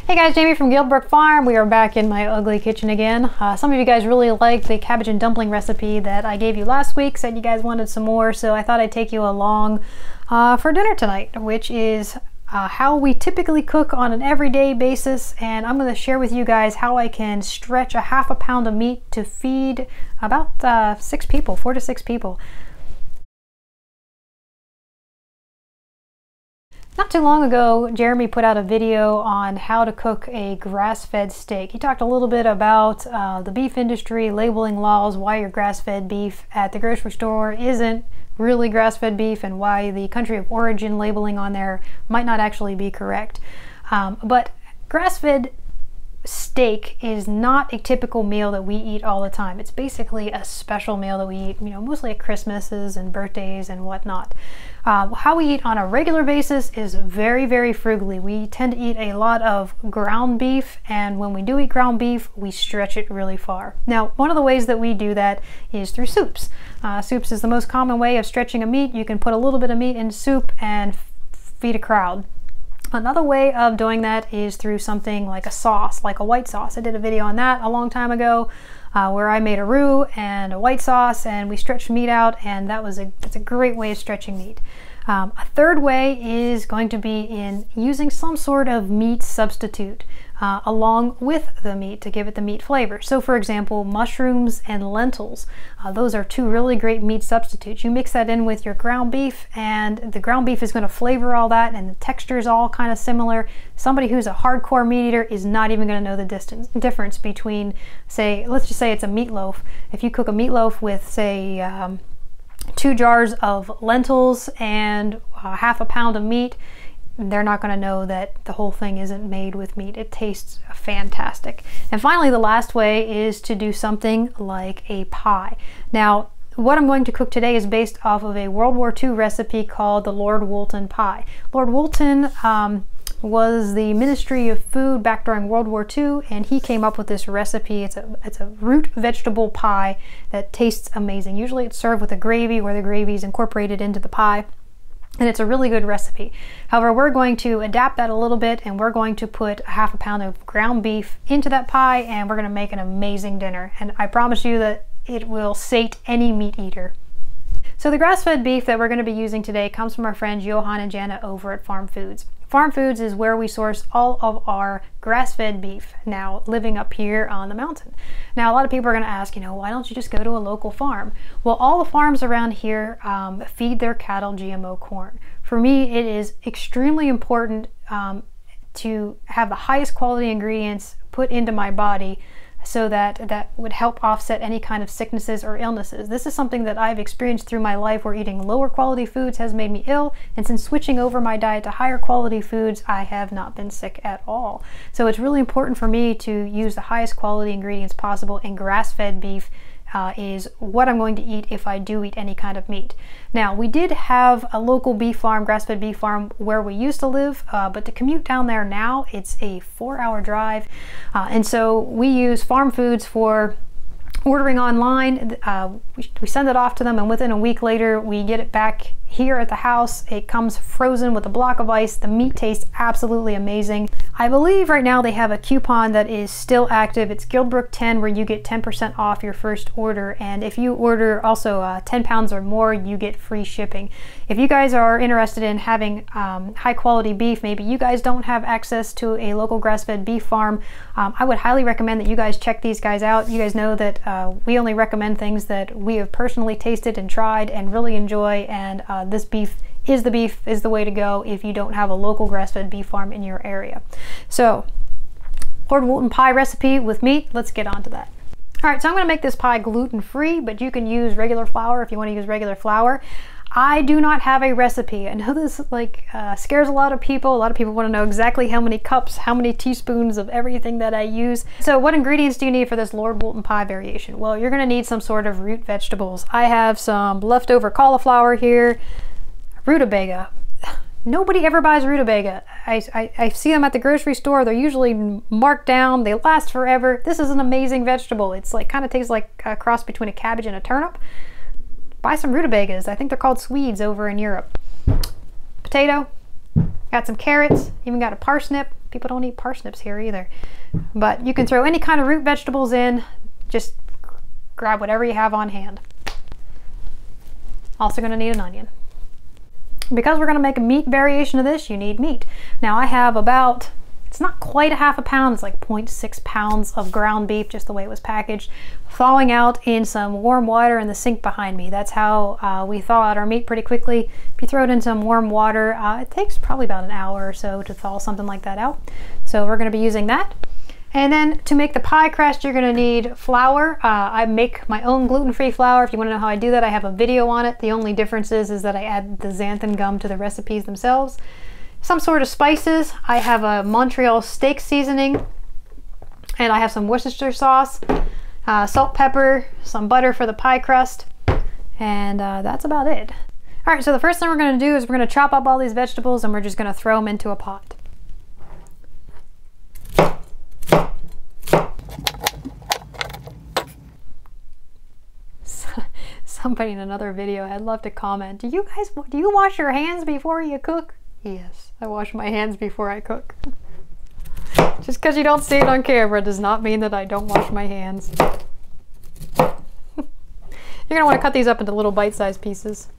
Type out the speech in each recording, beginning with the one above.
Hey guys, Jamie from Guildbrook Farm. We are back in my ugly kitchen again. Some of you guys really liked the cabbage and dumpling recipe that I gave you last week, said you guys wanted some more, so I thought I'd take you along for dinner tonight, which is how we typically cook on an everyday basis, and I'm going to share with you guys how I can stretch a half a pound of meat to feed about 6 people, 4 to 6 people. Not too long ago, Jeremy put out a video on how to cook a grass-fed steak. He talked a little bit about the beef industry, labeling laws, why your grass-fed beef at the grocery store isn't really grass-fed beef, and why the country of origin labeling on there might not actually be correct. But grass-fed steak is not a typical meal that we eat all the time. It's basically a special meal that we eat, mostly at Christmases and birthdays and whatnot. How we eat on a regular basis is very, very frugally. We tend to eat a lot of ground beef, and when we do eat ground beef, we stretch it really far. Now, one of the ways that we do that is through soups. Soups is the most common way of stretching a meat. You can put a little bit of meat in soup and feed a crowd. Another way of doing that is through something like a sauce, like a white sauce. I did a video on that a long time ago where I made a roux and a white sauce, and we stretched meat out, and it's a great way of stretching meat. A third way is going to be in using some sort of meat substitute along with the meat to give it the meat flavor. So for example, mushrooms and lentils, those are 2 really great meat substitutes. You mix that in with your ground beef, and the ground beef is going to flavor all that, and the texture is all kind of similar. Somebody who's a hardcore meat eater is not even going to know the difference between, say, let's just say it's a meatloaf. If you cook a meatloaf with, say, 2 jars of lentils and half a pound of meat, they're not going to know that the whole thing isn't made with meat. It tastes fantastic. And finally, the last way is to do something like a pie. Now, what I'm going to cook today is based off of a World War II recipe called the Lord Woolton pie. Lord Woolton was the Ministry of Food back during World War II, and he came up with this recipe. It's a root vegetable pie that tastes amazing. Usually it's served with a gravy, where the gravy is incorporated into the pie, and it's a really good recipe. However, we're going to adapt that a little bit, and we're going to put a half a pound of ground beef into that pie, and we're going to make an amazing dinner. And I promise you that it will sate any meat eater. So the grass-fed beef that we're going to be using today comes from our friends Johan and Jana over at FarmFoods. FarmFoods is where we source all of our grass-fed beef now, living up here on the mountain. Now, a lot of people are going to ask, why don't you just go to a local farm? Well, all the farms around here feed their cattle GMO corn. For me, it is extremely important to have the highest quality ingredients put into my body, so that would help offset any kind of sicknesses or illnesses. This is something that I've experienced through my life, where eating lower quality foods has made me ill, and since switching over my diet to higher quality foods, I have not been sick at all. So it's really important for me to use the highest quality ingredients possible, and grass-fed beef is what I'm going to eat if I do eat any kind of meat. Now, we did have a local beef farm, grass-fed beef farm, where we used to live, but to commute down there now, it's a 4-hour drive. And so we use FarmFoods for ordering online. We send it off to them, and within a week later, we get it back here at the house. It comes frozen with a block of ice. The meat tastes absolutely amazing. I believe right now they have a coupon that is still active. It's Guildbrook 10, where you get 10% off your first order, and if you order also 10 pounds or more, you get free shipping. If you guys are interested in having high quality beef, maybe you guys don't have access to a local grass-fed beef farm, I would highly recommend that you guys check these guys out. You guys know that we only recommend things that we have personally tasted and tried and really enjoy, and this beef is the way to go if you don't have a local grass-fed beef farm in your area. So, Lord Woolton pie recipe with meat, let's get on to that. All right, so I'm going to make this pie gluten-free, but you can use regular flour if you want to use regular flour. I do not have a recipe. I know this scares a lot of people. A lot of people want to know exactly how many cups, how many teaspoons of everything that I use. So what ingredients do you need for this Lord Woolton pie variation? Well, you're going to need some sort of root vegetables. I have some leftover cauliflower here, rutabaga. Nobody ever buys rutabaga. I see them at the grocery store. They're usually marked down. They last forever. This is an amazing vegetable. It's kind of tastes like a cross between a cabbage and a turnip. Buy some rutabagas. I think they're called Swedes over in Europe. Potato, got some carrots, even got a parsnip, People don't eat parsnips here either. But you can throw any kind of root vegetables in. Just grab whatever you have on hand. Also going to need an onion. Because we're going to make a meat variation of this, you need meat. Now I have about, it's not quite a half a pound, it's like 0.6 pounds of ground beef, just the way it was packaged, thawing out in some warm water in the sink behind me. That's how we thaw out our meat pretty quickly. If you throw it in some warm water, it takes probably about an hour or so to thaw something like that out. So we're going to be using that. And then to make the pie crust, you're going to need flour. I make my own gluten-free flour. If you want to know how I do that, I have a video on it. The only difference is that I add the xanthan gum to the recipes themselves. Some sort of spices. I have a Montreal steak seasoning, and I have some Worcester sauce, salt, pepper, some butter for the pie crust, and that's about it. All right, so the first thing we're going to do is we're going to chop up all these vegetables and we're just going to throw them into a pot. Somebody in another video had loved to comment, do you wash your hands before you cook? Yes, I wash my hands before I cook. Just because you don't see it on camera does not mean that I don't wash my hands. You're going to want to cut these up into little bite-sized pieces.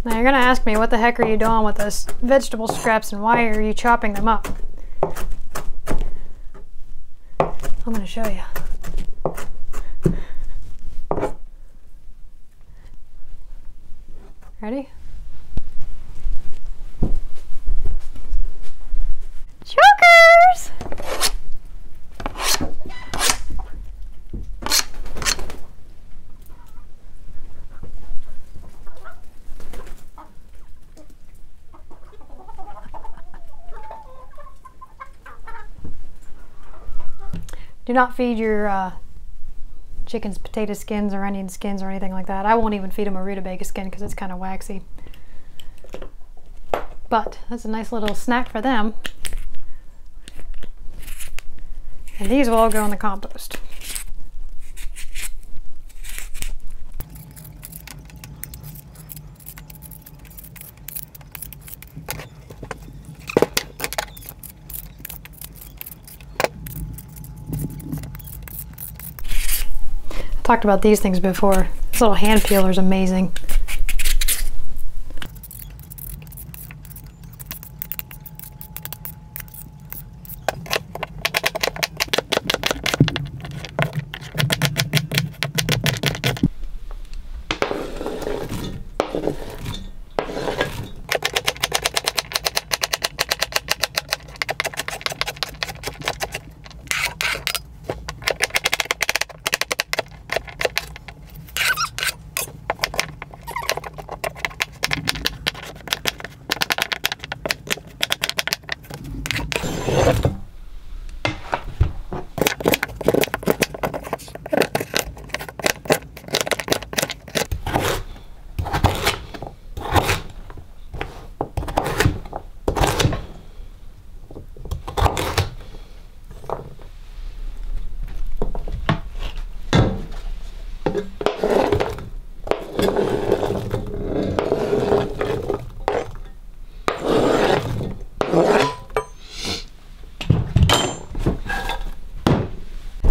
Now you're gonna ask me, what the heck are you doing with this vegetable scraps and why are you chopping them up? I'm gonna show you. Ready? Chokers! Do not feed your chickens potato skins or onion skins or anything like that. I won't even feed them a rutabaga skin because it's kind of waxy. But that's a nice little snack for them. And these will all go in the compost. Talked about these things before. This little hand peeler is amazing.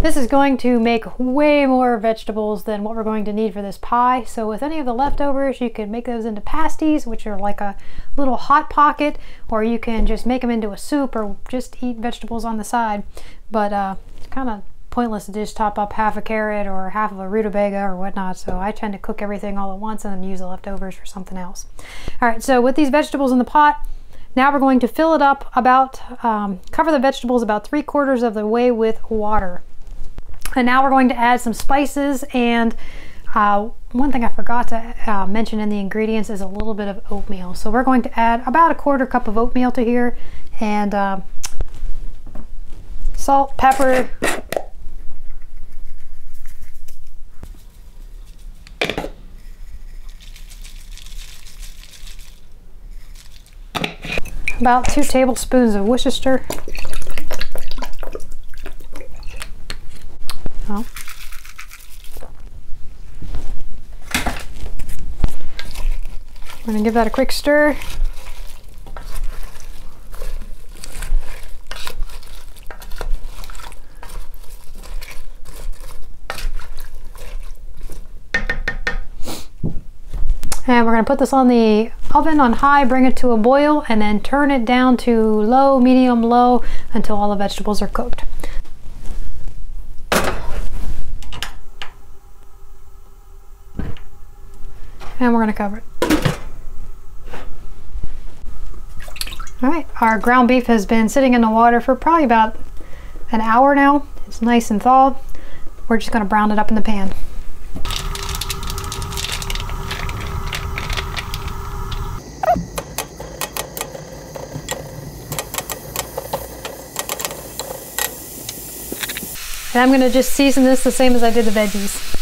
This is going to make way more vegetables than what we're going to need for this pie. So with any of the leftovers, you can make those into pasties, which are like a little hot pocket, or you can just make them into a soup or just eat vegetables on the side. But it's kind of pointless to just top up half a carrot or half of a rutabaga or whatnot. So I tend to cook everything all at once and then use the leftovers for something else. All right, so with these vegetables in the pot, now we're going to fill it up about, cover the vegetables about 3/4 of the way with water. And now we're going to add some spices, and one thing I forgot to mention in the ingredients is a little bit of oatmeal. So we're going to add about 1/4 cup of oatmeal to here, and salt, pepper, about 2 tablespoons of Worcester. Oh. I'm going to give that a quick stir. And we're going to put this on the oven on high, bring it to a boil, and then turn it down to low, medium, low until all the vegetables are cooked. And we're going to cover it. Alright, our ground beef has been sitting in the water for probably about an hour now. It's nice and thawed. We're just going to brown it up in the pan. And I'm going to just season this the same as I did the veggies.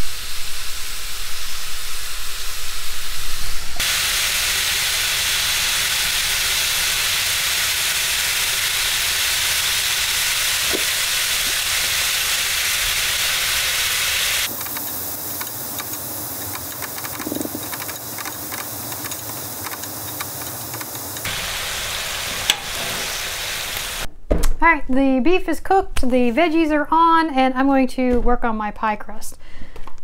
All right, the beef is cooked, the veggies are on, and I'm going to work on my pie crust.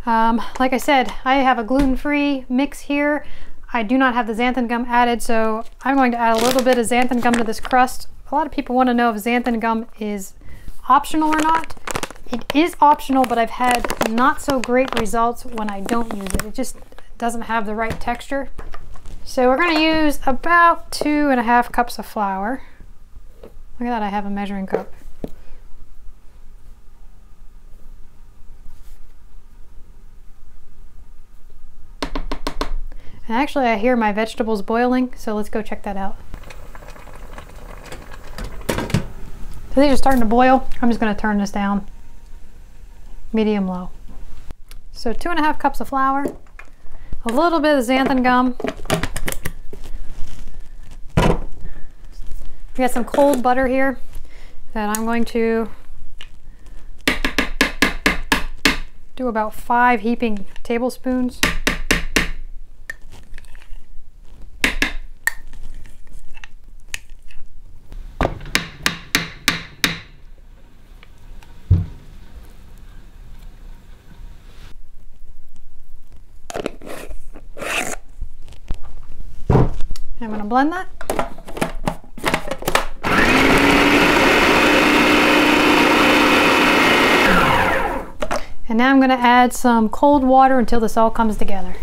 Like I said, I have a gluten-free mix here. I do not have the xanthan gum added, so I'm going to add a little bit of xanthan gum to this crust. A lot of people want to know if xanthan gum is optional or not. It is optional, but I've had not so great results when I don't use it. It just doesn't have the right texture. So we're going to use about 2.5 cups of flour. Look at that, I have a measuring cup. And actually I hear my vegetables boiling, so let's go check that out. So these are starting to boil. I'm just going to turn this down medium low. So 2.5 cups of flour, a little bit of xanthan gum. We got some cold butter here that I'm going to do about 5 heaping tablespoons. I'm going to blend that. And now I'm going to add some cold water until this all comes together.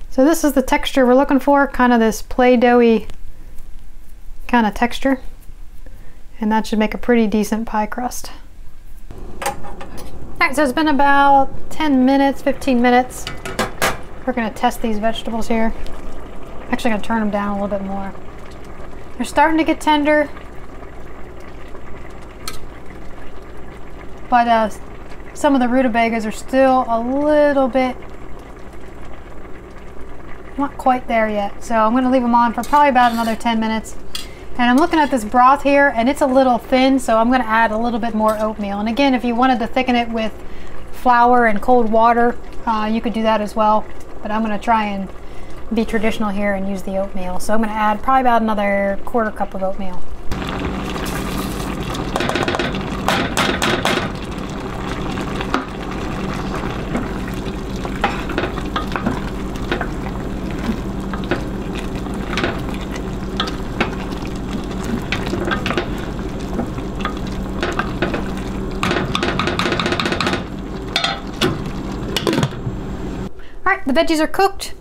So this is the texture we're looking for, kind of this Play-Doh-y kind of texture. And that should make a pretty decent pie crust. Alright, so it's been about 10 minutes, 15 minutes. We're going to test these vegetables here. I'm actually going to turn them down a little bit more. They're starting to get tender. But some of the rutabagas are still a little bit not quite there yet. So I'm going to leave them on for probably about another 10 minutes. And I'm looking at this broth here and it's a little thin, so I'm going to add a little bit more oatmeal. And again, if you wanted to thicken it with flour and cold water, you could do that as well. But I'm going to try and be traditional here and use the oatmeal. So I'm going to add probably about another 1/4 cup of oatmeal. Alright, the veggies are cooked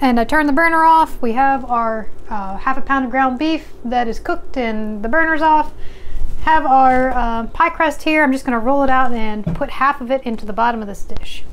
and I turned the burner off. We have our 1/2 pound of ground beef that is cooked and the burner's off. Have our pie crust here. I'm just going to roll it out and put half of it into the bottom of this dish.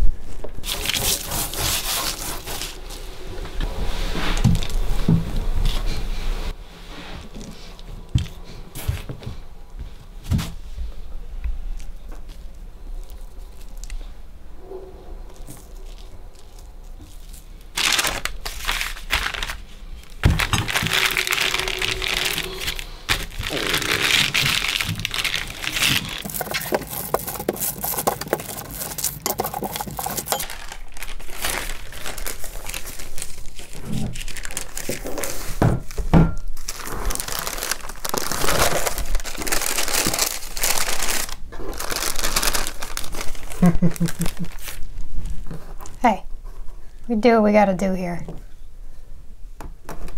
Hey, we do what we gotta do here.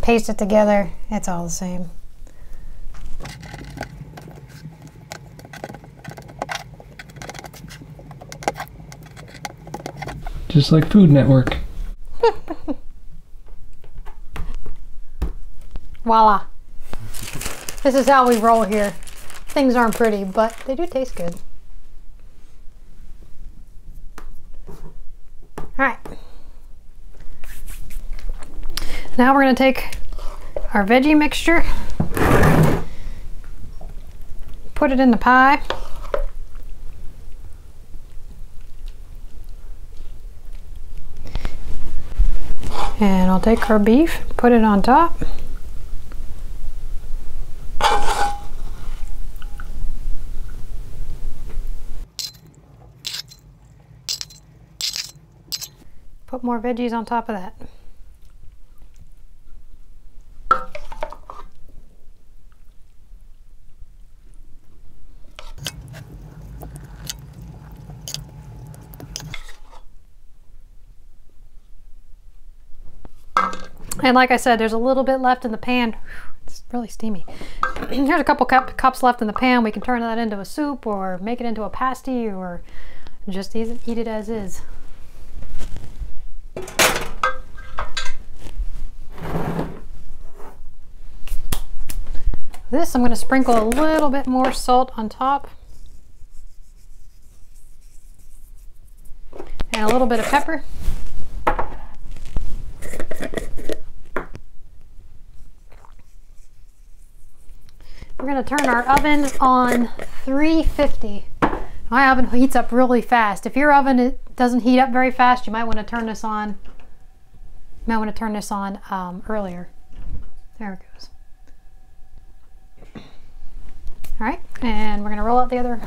Paste it together, it's all the same. Just like Food Network. Voila. This is how we roll here. Things aren't pretty, but they do taste good. Alright. Now we're going to take our veggie mixture, put it in the pie. And I'll take our beef, put it on top. Put more veggies on top of that. And like I said, there's a little bit left in the pan. It's really steamy. There's a couple cups left in the pan. We can turn that into a soup or make it into a pasty or just eat it as is. This, I'm going to sprinkle a little bit more salt on top. And a little bit of pepper. We're going to turn our oven on 350. My oven heats up really fast. If your oven doesn't heat up very fast, you might want to turn this on. Earlier. There it goes. All right, and we're going to roll out the other,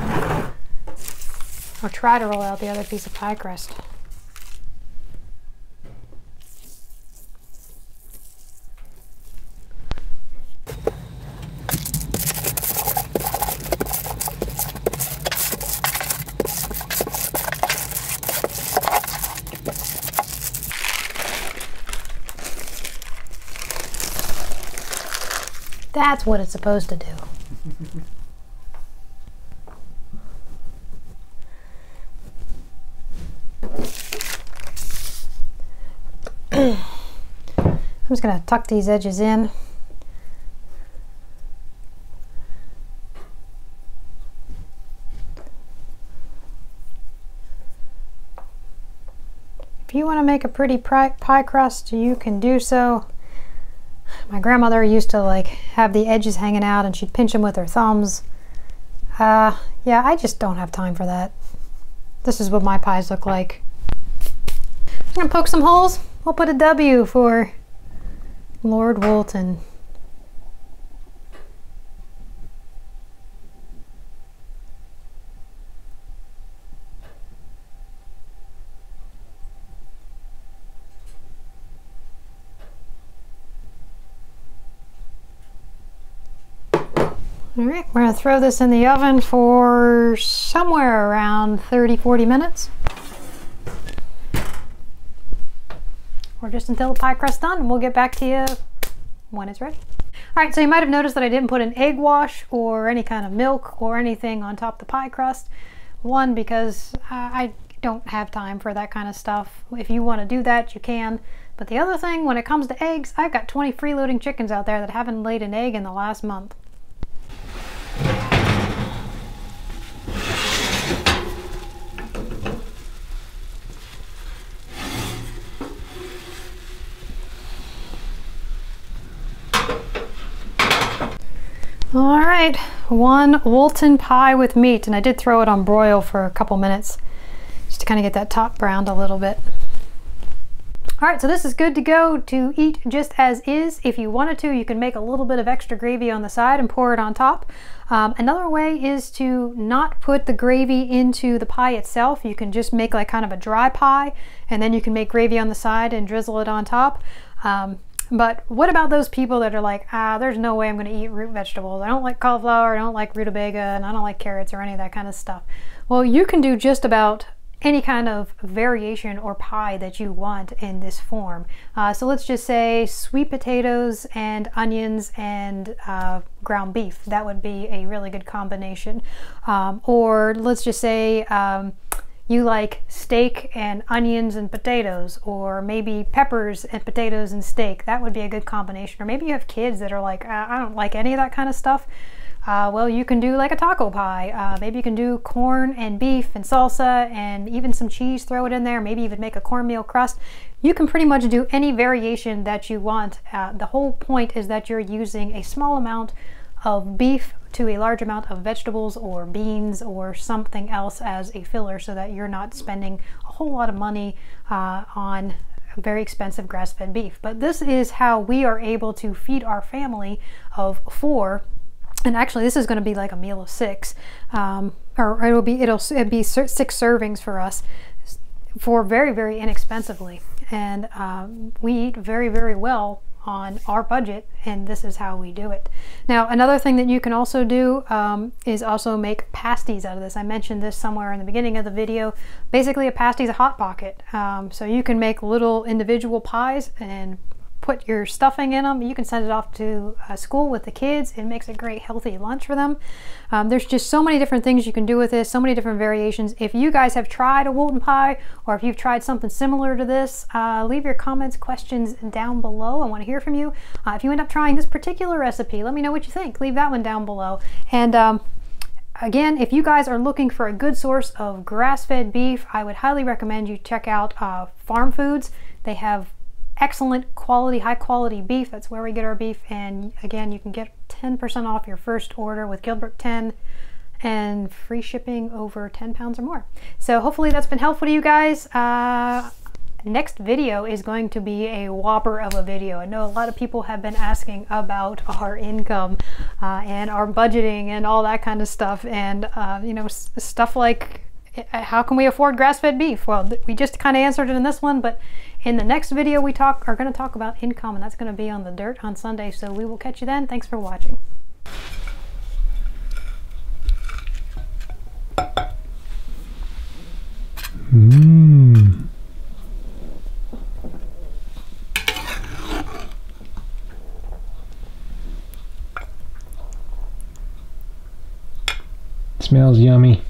or try to roll out the other piece of pie crust. That's what it's supposed to do. I'm just going to tuck these edges in. If you want to make a pretty pie crust, you can do so. My grandmother used to like have the edges hanging out and she'd pinch them with her thumbs. Yeah, I just don't have time for that. This is what my pies look like. I'm gonna poke some holes. We'll put a W for Lord Woolton. All right, we're gonna throw this in the oven for somewhere around 30-40 minutes. Or just until the pie crust's done, and we'll get back to you when it's ready. All right, so you might have noticed that I didn't put an egg wash or any kind of milk or anything on top of the pie crust. One, because I don't have time for that kind of stuff. If you want to do that, you can. But the other thing, when it comes to eggs, I've got 20 freeloading chickens out there that haven't laid an egg in the last month. All right, one Woolton pie with meat, and I did throw it on broil for a couple minutes just to kind of get that top browned a little bit. All right, so this is good to go to eat just as is. If you wanted to, you can make a little bit of extra gravy on the side and pour it on top. Another way is to not put the gravy into the pie itself. You can just make like kind of a dry pie, and then you can make gravy on the side and drizzle it on top. But what about those people that are like, there's no way I'm going to eat root vegetables. I don't like cauliflower, I don't like rutabaga, and I don't like carrots or any of that kind of stuff. Well, you can do just about any kind of variation or pie that you want in this form. So let's just say sweet potatoes and onions and ground beef. That would be a really good combination. Or let's just say you like steak and onions and potatoes, or maybe peppers and potatoes and steak. That would be a good combination. Or maybe you have kids that are like, I don't like any of that kind of stuff. Well, you can do like a taco pie. Maybe you can do corn and beef and salsa and even some cheese, throw it in there. Maybe even make a cornmeal crust. You can pretty much do any variation that you want. The whole point is that you're using a small amount of beef to a large amount of vegetables or beans or something else as a filler, so that you're not spending a whole lot of money on very expensive grass-fed beef. But this is how we are able to feed our family of 4. And actually, this is going to be like a meal of 6, or it'll be 6 servings for us, for very, very inexpensively. And we eat very, very well on our budget, and this is how we do it. Now, another thing that you can also do is also make pasties out of this. I mentioned this somewhere in the beginning of the video. Basically, a pasty is a hot pocket. So you can make little individual pies and put your stuffing in them. You can send it off to school with the kids. It makes a great healthy lunch for them. There's just so many different things you can do with this, so many different variations. If you guys have tried a Woolton pie, or if you've tried something similar to this, leave your comments, questions down below. I want to hear from you. If you end up trying this particular recipe, let me know what you think. Leave that one down below. And again, if you guys are looking for a good source of grass-fed beef, I would highly recommend you check out FarmFoods. They have excellent quality, high quality beef. That's where we get our beef. And again, you can get 10% off your first order with Guildbrook 10 and free shipping over 10 pounds or more. So hopefully that's been helpful to you guys. Next video is going to be a whopper of a video. I know a lot of people have been asking about our income and our budgeting and all that kind of stuff, and you know, stuff like how can we afford grass-fed beef? Well, we just kind of answered it in this one, but in the next video we are going to talk about income, and that's going to be on the dirt on Sunday. So we will catch you then. Thanks for watching. Smells yummy.